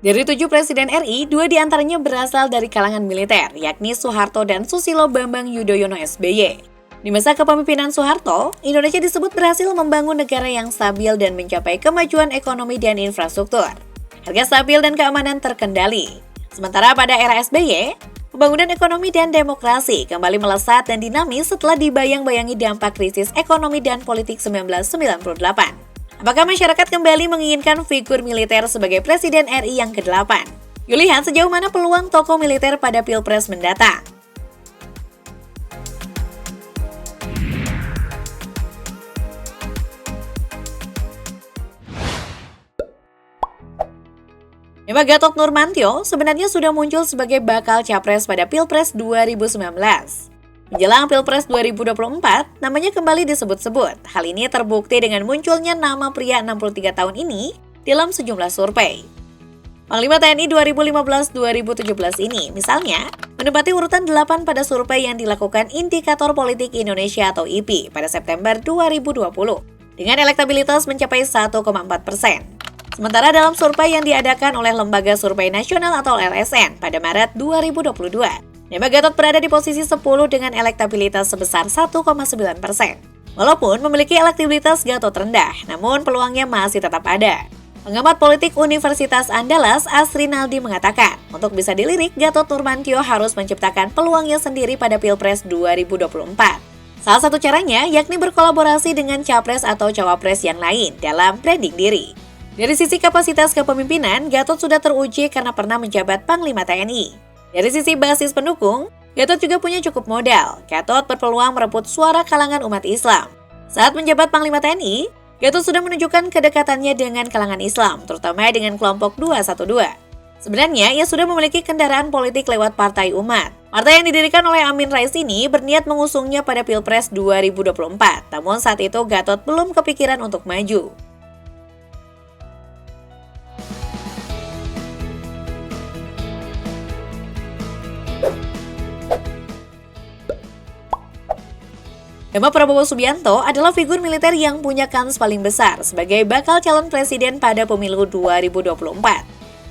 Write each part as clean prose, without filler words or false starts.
Dari 7 presiden RI, 2 diantaranya berasal dari kalangan militer, yakni Soeharto dan Susilo Bambang Yudhoyono SBY. Di masa kepemimpinan Soeharto, Indonesia disebut berhasil membangun negara yang stabil dan mencapai kemajuan ekonomi dan infrastruktur. Harga stabil dan keamanan terkendali. Sementara pada era SBY, pembangunan ekonomi dan demokrasi kembali melesat dan dinamis setelah dibayang-bayangi dampak krisis ekonomi dan politik 1998. Apakah masyarakat kembali menginginkan figur militer sebagai Presiden RI yang ke-8? Yuk lihat sejauh mana peluang tokoh militer pada Pilpres mendatang. Nama Gatot Nurmantio sebenarnya sudah muncul sebagai bakal capres pada Pilpres 2019. Menjelang Pilpres 2024, namanya kembali disebut-sebut. Hal ini terbukti dengan munculnya nama pria 63 tahun ini dalam sejumlah survei. Panglima TNI 2015-2017 ini, misalnya, menempati urutan 8 pada survei yang dilakukan Indikator Politik Indonesia atau IPI pada September 2020, dengan elektabilitas mencapai 1,4%. Sementara dalam survei yang diadakan oleh Lembaga Survei Nasional atau LSN pada Maret 2022, nama Gatot berada di posisi 10 dengan elektabilitas sebesar 1,9%. Walaupun memiliki elektabilitas Gatot rendah, namun peluangnya masih tetap ada. Pengamat politik Universitas Andalas, Asrinaldi mengatakan, untuk bisa dilirik, Gatot Nurmantio harus menciptakan peluangnya sendiri pada Pilpres 2024. Salah satu caranya yakni berkolaborasi dengan capres atau cawapres yang lain dalam branding diri. Dari sisi kapasitas kepemimpinan, Gatot sudah teruji karena pernah menjabat Panglima TNI. Dari sisi basis pendukung, Gatot juga punya cukup modal. Gatot berpeluang merebut suara kalangan umat Islam. Saat menjabat Panglima TNI, Gatot sudah menunjukkan kedekatannya dengan kalangan Islam, terutama dengan kelompok 212. Sebenarnya, ia sudah memiliki kendaraan politik lewat Partai Umat. Partai yang didirikan oleh Amin Rais ini berniat mengusungnya pada Pilpres 2024, namun saat itu Gatot belum kepikiran untuk maju. Nama Prabowo Subianto adalah figur militer yang punya kans paling besar sebagai bakal calon presiden pada pemilu 2024.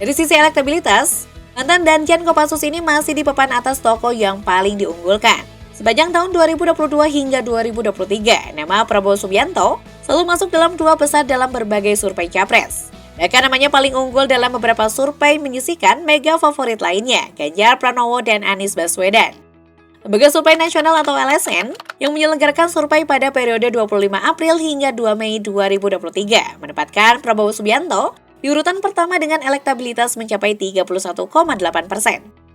Dari sisi elektabilitas, mantan Danjen Kopassus ini masih di papan atas tokoh yang paling diunggulkan. Sepanjang tahun 2022 hingga 2023, nama Prabowo Subianto selalu masuk dalam 2 besar dalam berbagai survei capres. Bahkan namanya paling unggul dalam beberapa survei menyisikan mega favorit lainnya, Ganjar Pranowo dan Anies Baswedan. Lembaga Survei Nasional atau LSN yang menyelenggarakan survei pada periode 25 April hingga 2 Mei 2023 menempatkan Prabowo Subianto di urutan pertama dengan elektabilitas mencapai 31,8%.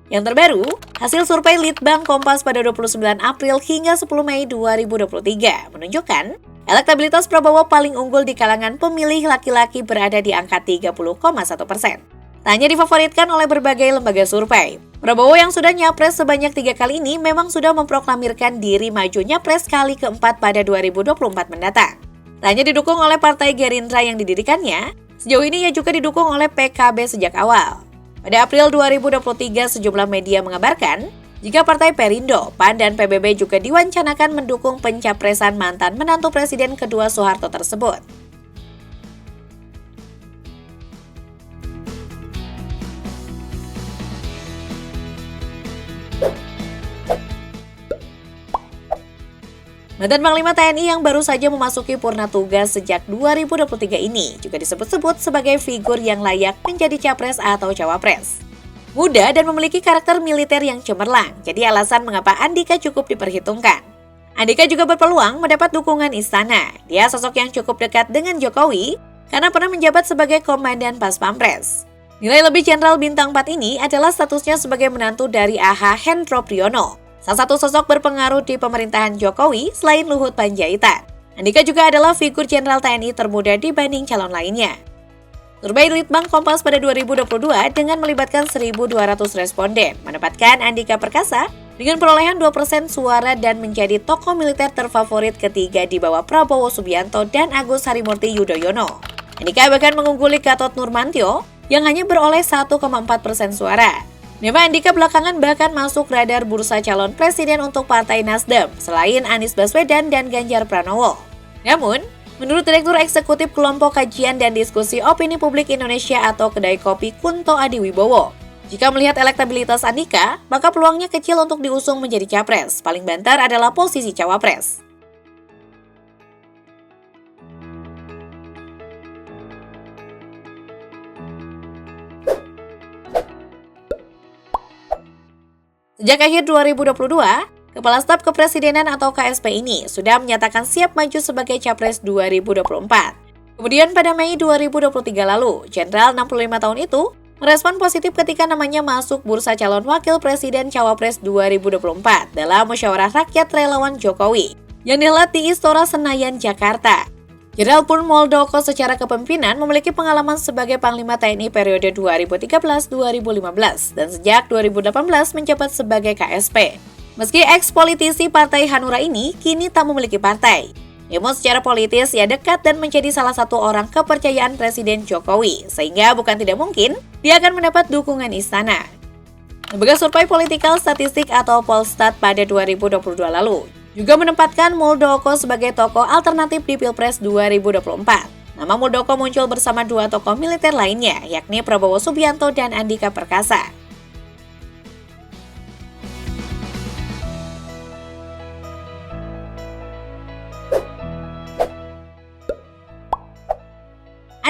Yang terbaru, hasil survei Litbang Kompas pada 29 April hingga 10 Mei 2023 menunjukkan elektabilitas Prabowo paling unggul di kalangan pemilih laki-laki berada di angka 30,1%. Tak hanya difavoritkan oleh berbagai lembaga survei, Prabowo yang sudah nyapres sebanyak 3 kali ini memang sudah memproklamirkan diri maju nyapres kali keempat pada 2024 mendatang. Tak hanya didukung oleh Partai Gerindra yang didirikannya, sejauh ini ia juga didukung oleh PKB sejak awal. Pada April 2023, sejumlah media mengabarkan jika Partai Perindo, PAN, dan PBB juga diwancanakan mendukung pencapresan mantan menantu Presiden kedua Soeharto tersebut. Mantan Panglima TNI yang baru saja memasuki purna tugas sejak 2023 ini juga disebut-sebut sebagai figur yang layak menjadi capres atau cawapres. Muda dan memiliki karakter militer yang cemerlang, jadi alasan mengapa Andika cukup diperhitungkan. Andika juga berpeluang mendapat dukungan istana. Dia sosok yang cukup dekat dengan Jokowi karena pernah menjabat sebagai Komandan Pas Pampres. Nilai lebih Jenderal Bintang 4 ini adalah statusnya sebagai menantu dari AH Hendro Priyono, salah satu sosok berpengaruh di pemerintahan Jokowi selain Luhut Panjaitan. Andika juga adalah figur Jenderal TNI termuda dibanding calon lainnya. Survei Litbang Kompas pada 2022 dengan melibatkan 1.200 responden menempatkan Andika Perkasa dengan perolehan 2% suara dan menjadi tokoh militer terfavorit ketiga di bawah Prabowo Subianto dan Agus Harimurti Yudhoyono. Andika bahkan mengungguli Gatot Nurmantio yang hanya beroleh 1,4% suara. Nama Andika belakangan bahkan masuk radar bursa calon presiden untuk Partai Nasdem selain Anies Baswedan dan Ganjar Pranowo. Namun, Menurut Direktur Eksekutif Kelompok Kajian dan Diskusi Opini Publik Indonesia atau Kedai Kopi Kunto Adiwibowo, jika melihat elektabilitas Andika, maka peluangnya kecil untuk diusung menjadi capres. Paling banter adalah posisi cawapres. Sejak akhir 2022, Kepala Staf Kepresidenan atau KSP ini sudah menyatakan siap maju sebagai Capres 2024. Kemudian pada Mei 2023 lalu, Jenderal 65 tahun itu merespon positif ketika namanya masuk bursa calon Wakil Presiden Cawapres 2024 dalam Musyawarah Rakyat Relawan Jokowi yang dihelat di Istora Senayan, Jakarta. Jenderal Purn Muldoko secara kepemimpinan memiliki pengalaman sebagai Panglima TNI periode 2013-2015 dan sejak 2018 menjabat sebagai KSP. Meski eks-politisi Partai Hanura ini kini tak memiliki partai, namun secara politis ia dekat dan menjadi salah satu orang kepercayaan Presiden Jokowi, sehingga bukan tidak mungkin dia akan mendapat dukungan istana. Lembaga Survei Politikal Statistik atau Polstat pada 2022 lalu juga menempatkan Muldoko sebagai tokoh alternatif di Pilpres 2024. Nama Muldoko muncul bersama dua tokoh militer lainnya, yakni Prabowo Subianto dan Andika Perkasa.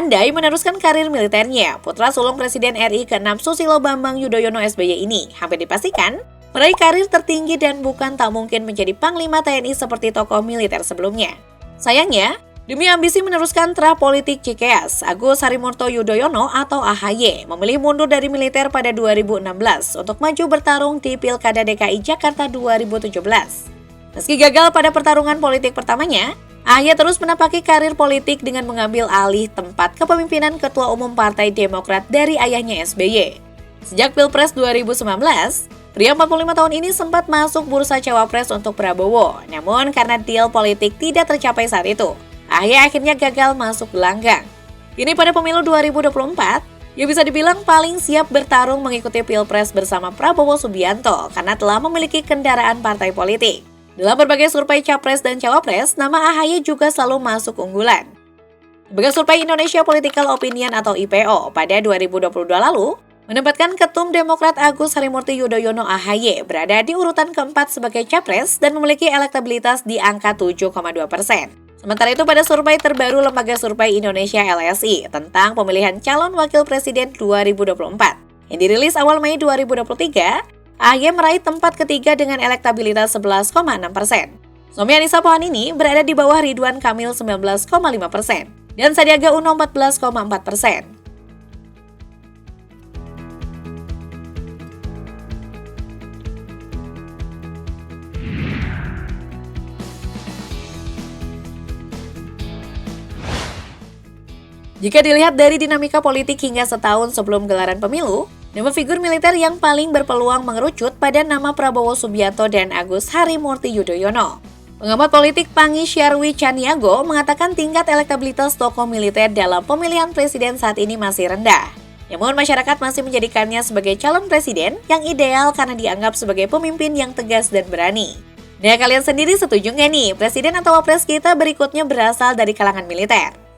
Andai meneruskan karir militernya, putra sulung Presiden RI ke-6 Susilo Bambang Yudhoyono SBY ini hampir dipastikan meraih karir tertinggi dan bukan tak mungkin menjadi Panglima TNI seperti tokoh militer sebelumnya. Sayangnya, demi ambisi meneruskan terah politik Cikeas, Agus Harimurti Yudhoyono atau AHY memilih mundur dari militer pada 2016 untuk maju bertarung di Pilkada DKI Jakarta 2017. Meski gagal pada pertarungan politik pertamanya, AHY terus menapaki karir politik dengan mengambil alih tempat kepemimpinan Ketua Umum Partai Demokrat dari ayahnya SBY. Sejak Pilpres 2019, pria 45 tahun ini sempat masuk bursa cawapres untuk Prabowo, namun karena deal politik tidak tercapai saat itu, AHY akhirnya gagal masuk gelanggang. Kini pada pemilu 2024, ia bisa dibilang paling siap bertarung mengikuti Pilpres bersama Prabowo Subianto karena telah memiliki kendaraan partai politik. Dalam berbagai survei capres dan cawapres, nama AHY juga selalu masuk unggulan. Lembaga Survei Indonesia Political Opinion atau IPO pada 2022 lalu menempatkan Ketum Demokrat Agus Harimurti Yudhoyono AHY berada di urutan keempat sebagai capres dan memiliki elektabilitas di angka 7,2%. Sementara itu pada survei terbaru Lembaga Survei Indonesia LSI tentang pemilihan calon Wakil Presiden 2024 yang dirilis awal Mei 2023, AHY meraih tempat ketiga dengan elektabilitas 11,6%. Suami Anissa Pohan ini berada di bawah Ridwan Kamil 19,5% dan Sandiaga Uno 14,4%. Jika dilihat dari dinamika politik hingga setahun sebelum gelaran pemilu, nama figur militer yang paling berpeluang mengerucut pada nama Prabowo Subianto dan Agus Harimurti Yudhoyono. Pengamat politik Pangi Syarwi Caniago mengatakan tingkat elektabilitas tokoh militer dalam pemilihan presiden saat ini masih rendah. Namun masyarakat masih menjadikannya sebagai calon presiden yang ideal karena dianggap sebagai pemimpin yang tegas dan berani. Nah, kalian sendiri setuju nggak nih presiden atau wapres kita berikutnya berasal dari kalangan militer?